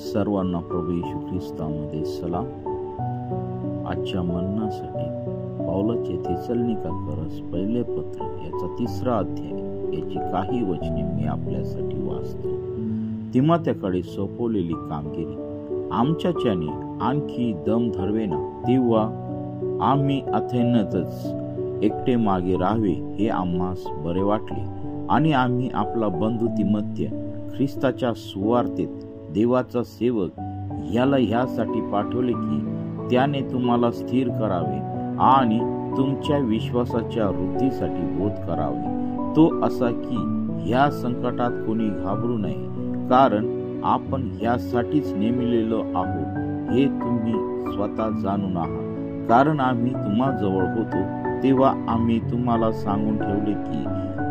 सर्वांना प्रभू येशू ख्रिस्तामध्ये सलाम. आजच्या मननासाठी पौलाचे थेसलोनिकेकरस पहिले पत्र याचा 3रा अध्याय याची काही वचने मी आपल्यासाठी वाचतो. तिमोथेकडे सोपवलेली कामगिरी आमच्याच्याने आणखी दम धरवेना, तेव्हा आम्ही अथेन्यातच एकटे मागे राहावे हे आम्हास बरे वाटले आणि आम्ही आपला बंधू तिमोथेय ख्रिस्ताच्या सुवार्तेत देवाचा सेवक याला ह्यासाठी पाठवले की त्याने तुम्हाला स्थिर करावे आणि तुमच्या विश्वासाच्या वृद्धीसाठी बोध करावे. तो असा की ह्या संकटात कोणी घाबरू नये, कारण आपण ह्यासाठीच नेमिलेलो आहोत हे तुम्ही स्वतः जाणून आहात. कारण आम्ही तुम्हाजवळ होतो तेव्हा आम्ही तुम्हाला सांगून ठेवले की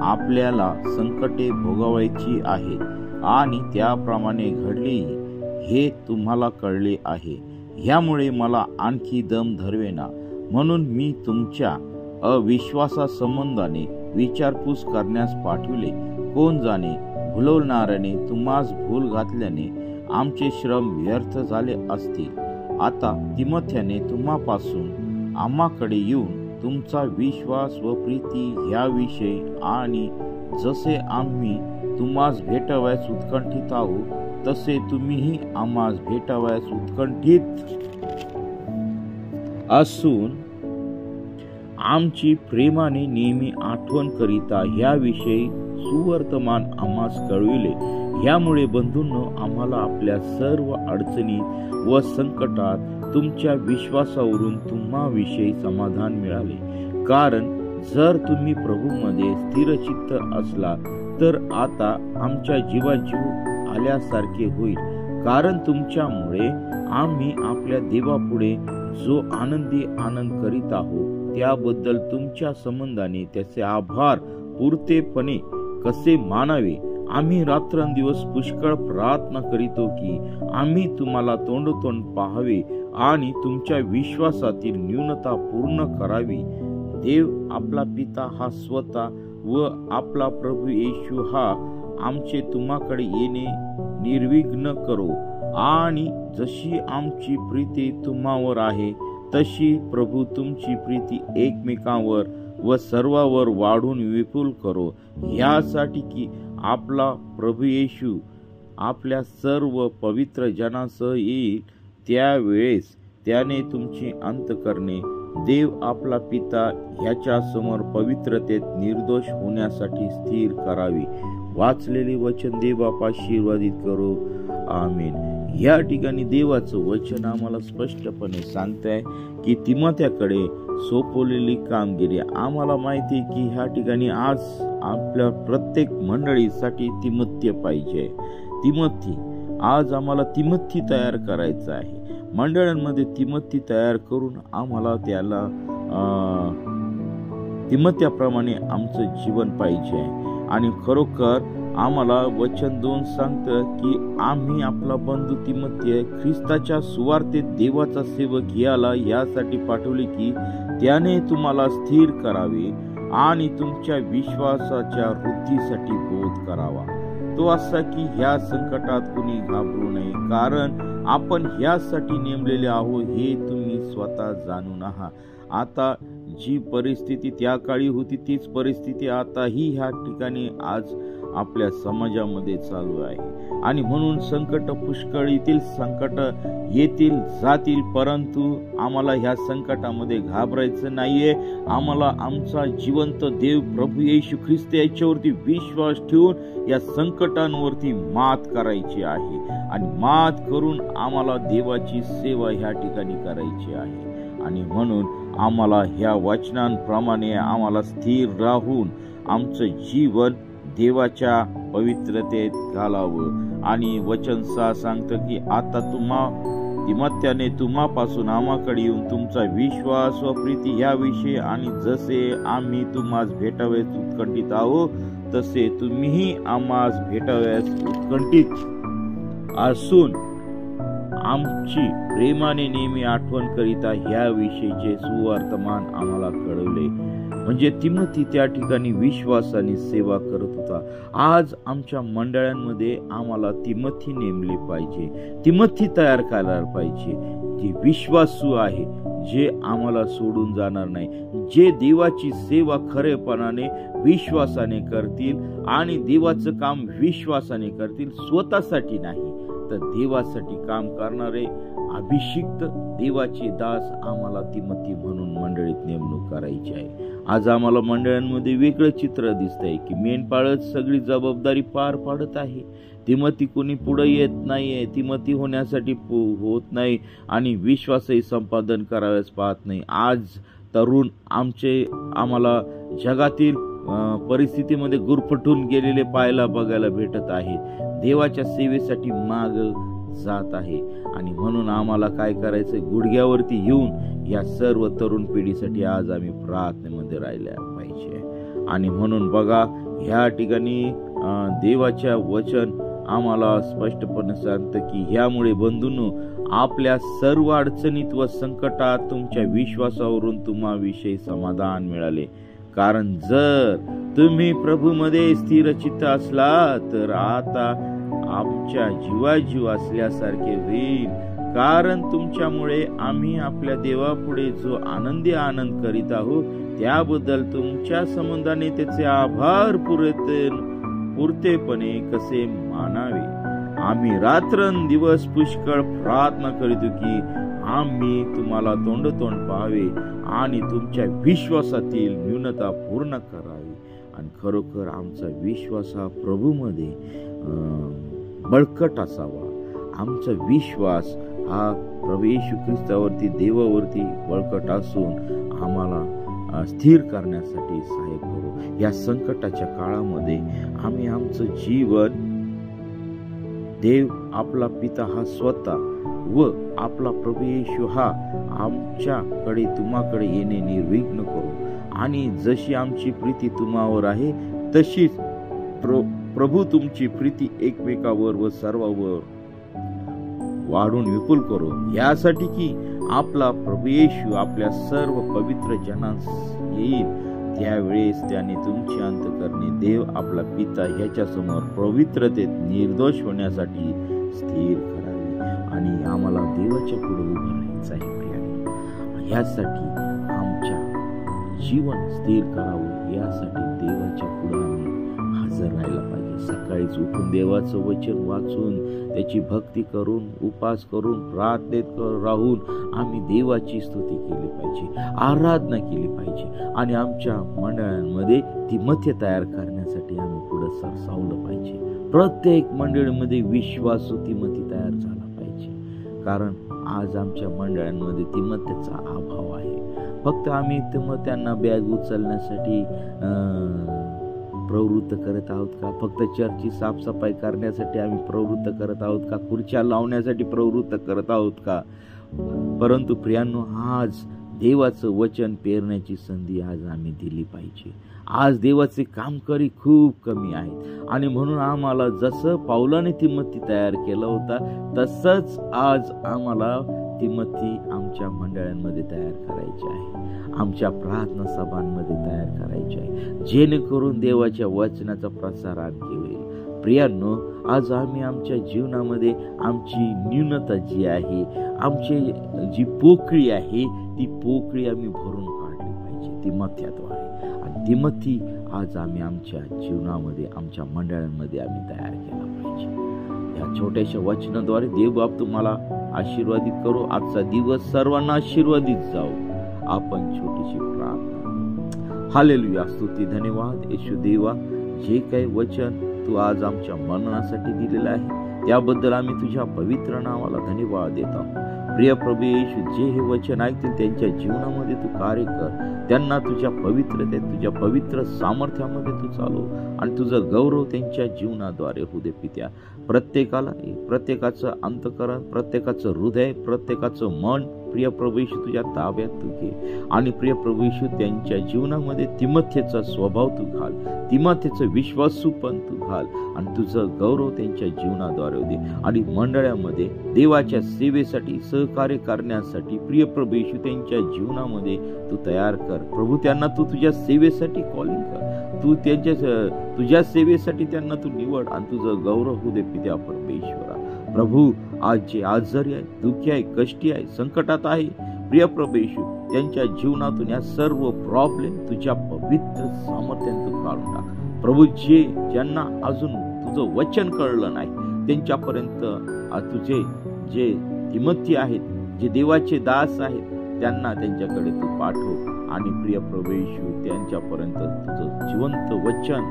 आपल्याला संकटे भोगावायची आहेत आणि त्याप्रमाणे घडलेही हे तुम्हाला कळले आहे. ह्यामुळे मला आणखी दम धरवेना, म्हणून मी तुमच्या अविश्वासासंबंधाने विचारपूस करण्यास पाठविले. कोण जाणे भुलवणाऱ्याने तुम्हास भूल घातल्याने आमचे श्रम व्यर्थ झाले असतील. आता तिमोथेने तुम्हापासून आम्हाकडे येऊन तुमचा विश्वास व प्रीती ह्याविषयी आणि जसे आम्ही तुम्हास भेटावयास उत्कंठित आहोत तसे तुम्हीही आम्हास भेटावयास उत्कंठित असून आमची प्रेमाने नेहमी आठवण करिता ह्याविषयी सुवर्तमान आम्हास कळविले. ह्यामुळे बंधूंनो, आम्हाला आपल्या सर्व अडचणीत व संकटात तुमच्या विश्वासावरून तुम्हाविषयी समाधान मिळाले. कारण जर तुम्ही प्रभूमध्ये स्थिरचित्त असला तर आता आमच्या जीवाजीव आल्यासारखे होईल. कारण तुमच्यामुळे आम्ही आपल्या देवापुढे जो आनंदी आनंद करीत आहोत त्याबद्दल तुमच्या संबंधाने त्याचे आभार पूर्णपणे कसे मानावे. आम्ही रात्रंदिवस पुष्कळ प्रार्थना करीतो की आम्ही तुम्हाला तोंडोतोंड पाहावे आणि तुमच्या विश्वासातील न्यूनता पूर्ण करावी. देव आपला पिता हा स्वतः व आपला प्रभू येशू हा आमचे तुम्हाकडे येणे निर्विघ्न करो. आणि जशी आमची प्रीती तुम्हावर आहे तशी प्रभू तुमची प्रीती एकमेकांवर व सर्वावर वाढून विपुल करो. ह्यासाठी की आपला प्रभू येशू आपल्या सर्व पवित्र जनासह येईल, त्यावेळेस त्याने तुमची अंतःकरणे देव आपला पिता ह्याच्या समोर पवित्रतेत निर्दोष होण्यासाठी स्थिर करावी. वाचलेले वचन देव बापा आशीर्वादित करो. आमीन. या ठिकाणी देवाचं वचन आम्हाला स्पष्टपणे सांगताय की तिमोथेकडे सोपवलेली कामगिरी. आम्हाला माहिती आहे की ह्या ठिकाणी आज आपल्या प्रत्येक मंडळीसाठी तिमोथेय पाहिजे. तिमोथी आज आम्हाला तिमोथी तयार करायचा आहे. मंडळांमध्ये तिमोथी तयार करून आम्हाला त्याला तिमोथेयाप्रमाणे आमचं जीवन पाहिजे. आणि खरोखर आम्हाला वचन 2 सांगतं की आम्ही आपला बंधू तिमोथेय ख्रिस्ताच्या सुवार्तेत देवाचा सेवक याला यासाठी पाठवले की त्याने तुम्हाला स्थिर करावे आणि तुमच्या विश्वासाच्या वृद्धीसाठी बोध करावा. तो असा की ह्या संकटात कुणी घाबरू नये, कारण आपण ह्यासाठी नेमलेले आहोत हे तुम्ही स्वतः जाणून आहात. आता जी परिस्थिती त्या काळी होती तीच परिस्थिती आताही ह्या ठिकाणी आज आपल्या समाजामध्ये चालू आहे. आणि म्हणून संकट पुष्कळ येतील, संकट येतील जातील, परंतु आम्हाला ह्या संकटामध्ये घाबरायचं नाहीये. आम्हाला आमचा जिवंत देव प्रभू येशू ख्रिस्त याच्यावरती विश्वास ठेवून या संकटांवरती मात करायची आहे आणि मात करून आम्हाला देवाची सेवा ह्या ठिकाणी करायची आहे. आणि म्हणून आम्हाला ह्या वचनांप्रमाणे आम्हाला स्थिर राहून आमचं जीवन देवाच्या पवित्रतेत घालावं. आणि वचन 6 सांगतं की आता तिमोथेयाने तुम्हापासून आम्हाकडे येऊन तुमचा विश्वास व प्रीती ह्याविषयी आणि जसे आम्ही तुम्हास भेटावयास उत्कंठित आहोत तसे तुम्हीही आम्हास भेटावयास उत्कंठित असून आमची प्रेमाने नेहमी आठवण करिता ह्या विषयीचे सुवर्तमान आम्हाला कळवले. म्हणजे तिमोथी त्या ठिकाणी विश्वासाने सेवा करत होता. आज आमच्या मंडळांमध्ये आम्हाला तिमोथी नेमले पाहिजे, तिमोथी तयार करायला पाहिजे, जे विश्वासू आहे, जे आम्हाला सोडून जाणार नाही, जे देवाची सेवा खरेपणाने विश्वासाने करतील आणि देवाचं काम विश्वासाने करतील, स्वतःसाठी नाही तर देवासाठी काम करणारे अभिषिक्त देवाचे दास आम्हाला तिमोथी म्हणून मंडळीत नेमणूक करायची आहे. आज आम्हाला मंडळांमध्ये वेगळं चित्र दिसतंय की मेंढपाळच सगळी जबाबदारी पार पाडत आहे. तिमोथी कोणी पुढे येत नाहीये, तिमोथी होण्यासाठी होत नाही आणि विश्वासही संपादन करावयास पाहत नाही. आज तरुण आम्हाला जगातील परिस्थितीमध्ये गुरफटून गेलेले बघायला भेटत आहेत. देवाच्या सेवेसाठी माग जात आहे आणि म्हणून आम्हाला काय करायचंय, गुडघ्यावरती येऊन या सर्व तरुण पिढीसाठी आज आम्ही प्रार्थनेमध्ये राहिल्या पाहिजे. आणि म्हणून बघा, ह्या ठिकाणी देवाच्या वचन आम्हाला स्पष्टपणे सांगतं की ह्यामुळे बंधूंनो, आपल्या सर्व अडचणीत व संकटात तुमच्या विश्वासावरून तुम्हाविषयी समाधान मिळाले. कारण जर तुम्ही प्रभूमध्ये स्थिरचित्त असला तर आता आमच्या जीवाजीव असल्यासारखे होईल. कारण तुमच्यामुळे आम्ही आपल्या देवापुढे जो आनंदी आनंद करीत आहोत त्याबद्दल तुमच्या संबंधाने त्याचे आभार पुरतेपणे कसे मानावे. आम्ही रात्रंदिवस पुष्कळ प्रार्थना करीतो की आम्ही तुम्हाला तोंडतोंड पाहावे आणि तुमच्या विश्वासातील न्यूनता पूर्ण करावी. आणि खरोखर आमचा विश्वास हा प्रभूमध्ये बळकट असावा. आमचा विश्वास हा प्रभू येशू ख्रिस्तावरती, देवावरती बळकट असून आम्हाला स्थिर करण्यासाठी सहाय्य करू. या संकटाच्या काळामध्ये आम्ही आमचं जीवन देव आपला पिता हा स्वतः व आपला प्रभू येशू हा आमच्याकडे तुम्हाकडे येणे निर्विघ्न करू. आणि जशी आमची प्रीती तुम्हावर आहे तशीच प्रभू तुमची प्रीती एकमेकावर व सर्वांवर वाढून विपुल करो. यासाठी की आपला प्रभू येशू आपल्या सर्व पवित्र जनास येईल त्यावेळेस त्याने तुमची अंतःकरणे देव आपला पिता ह्याच्या समोर पवित्रतेत निर्दोष होण्यासाठी स्थिर करावी. आणि आम्हाला देवाच्या पुढे उभं राहायचं आहे प्रियांनो. यासाठी आमच्या जीवन स्थिर करावं, यासाठी देवाच्या पुढे आम्ही हजर राहायला पाहिजे. सकाळीच उठून देवाचं वचन वाचून त्याची भक्ती करून, उपास करून, प्रार्थनेत राहून आम्ही देवाची स्तुती केली पाहिजे, आराधना केली पाहिजे. आणि आमच्या मंडळांमध्ये तिमोथी तयार करण्यासाठी आम्ही पुढे सरसावलं पाहिजे. प्रत्येक मंडळीमध्ये विश्वासू तिमोथी तयार झाला पाहिजे. कारण आज आमच्या मंडळांमध्ये तिमोथीचा अभाव आहे. फक्त आम्ही तिमोथ्यांना बॅग उचलण्यासाठी प्रवृत्त करत आहोत का? फक्त चर्चची साफसफाई करण्यासाठी आम्ही प्रवृत्त करत आहोत का? खुर्च्या लावण्यासाठी प्रवृत्त करत आहोत का? परंतु प्रियांनो, आज देवाचं वचन पेरण्याची संधी आज आम्ही दिली पाहिजे. आज देवाचे कामकरी खूप कमी आहेत आणि म्हणून आम्हाला जसं पाऊलाने तिमोथी तयार केला होता तसंच आज आम्हाला तिमोथी आमच्या मंडळांमध्ये तयार करायचे आहे, आमच्या प्रार्थना सभांमध्ये तयार करायचे आहे, जेणेकरून देवाच्या वचनाचा प्रसार आणखी होईल. प्रियांनो, आज आम्ही आमच्या जीवनामध्ये आमची न्यूनता जी आहे, आमची जी पोकळी आहे, ती पोकळी आम्ही भरून काढली पाहिजे तिमोथीद्वारे. आणि तिमोथी आज आम्ही आमच्या जीवनामध्ये, आमच्या मंडळांमध्ये आम्ही तयार केला पाहिजे. या छोट्याशा वचनाद्वारे देवबाप तुम्हाला आशीर्वादित करो. आजचा दिवस सर्वांना आशीर्वादित जाओ. आपण छोटीशी प्रार्थना. हालेलुया, स्तुती, धन्यवाद येशू देवा. जे काही वचन तू आज आमच्या मननासाठी दिलेलं आहे त्याबद्दल आम्ही तुझ्या पवित्र नावाला धन्यवाद देत आहोत. प्रिय प्रभू येशू, जे हे वचन ऐकतील त्यांच्या जीवनामध्ये तू कार्य कर. त्यांना तुझ्या पवित्रतेत, तुझ्या पवित्र सामर्थ्यामध्ये तू चालव आणि तुझं गौरव त्यांच्या जीवनाद्वारे होऊ दे पित्या. प्रत्येकाचं अंतःकरण, प्रत्येकाचं हृदय, प्रत्येकाचं मन प्रिय प्रभू येशू तुझ्या ताब्यात तू घे आणि प्रिय प्रभू येशू त्यांच्या जीवनामध्ये तिमोथेचा स्वभाव तू घाल, तिमोथेचं विश्वासूपण तू घाल आणि तुझं गौरव त्यांच्या जीवनाद्वारे दे आणि मंडळामध्ये देवाच्या सेवेसाठी सहकार्य करण्यासाठी प्रिय प्रभू येशू त्यांच्या जीवनामध्ये तू तयार कर प्रभू. त्यांना तू तुझ्या सेवेसाठी कॉलिंग कर, तू तुझ्या सेवेसाठी त्यांना तू निवड आणि तुझं गौरव होऊ दे पित्या परमेश्वरा. प्रभू आज जे आजारी आहे, दुःखी आहे, कष्टी आहे, संकटात आहे प्रिय प्रभू येशू त्यांच्या जीवनातून या सर्व प्रॉब्लेम तुझ्या पवित्र सामर्थ्याने तू काढून टाक प्रभू. ज्यांना अजून तुझं वचन कळलं नाही त्यांच्यापर्यंत तुझे जे तिमोथी आहेत, जे देवाचे दास आहेत त्यांना त्यांच्याकडे तू पाठव आणि प्रिय प्रभू येशू त्यांच्यापर्यंत तुझं जिवंत वचन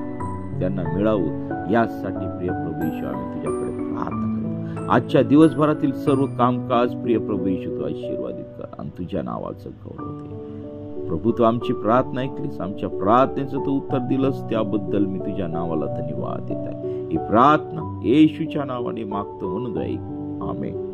त्यांना मिळावं यासाठी प्रिय प्रभू येशू आम्ही तुझ्याकडे प्रार्थना करतो. आजच्या दिवसभरातील सर्व कामकाज प्रिय प्रभू येशू तू आशीर्वादित कर आणि तुझ्या नावाचं गौरव दे प्रभू. तू आमची प्रार्थना ऐकलीस, आमच्या प्रार्थनेचं तू उत्तर दिलंस त्याबद्दल मी तुझ्या नावाला धन्यवाद देत आहे. ही प्रार्थना येशूच्या नावाने मागतो म्हणून ऐक. आमेन.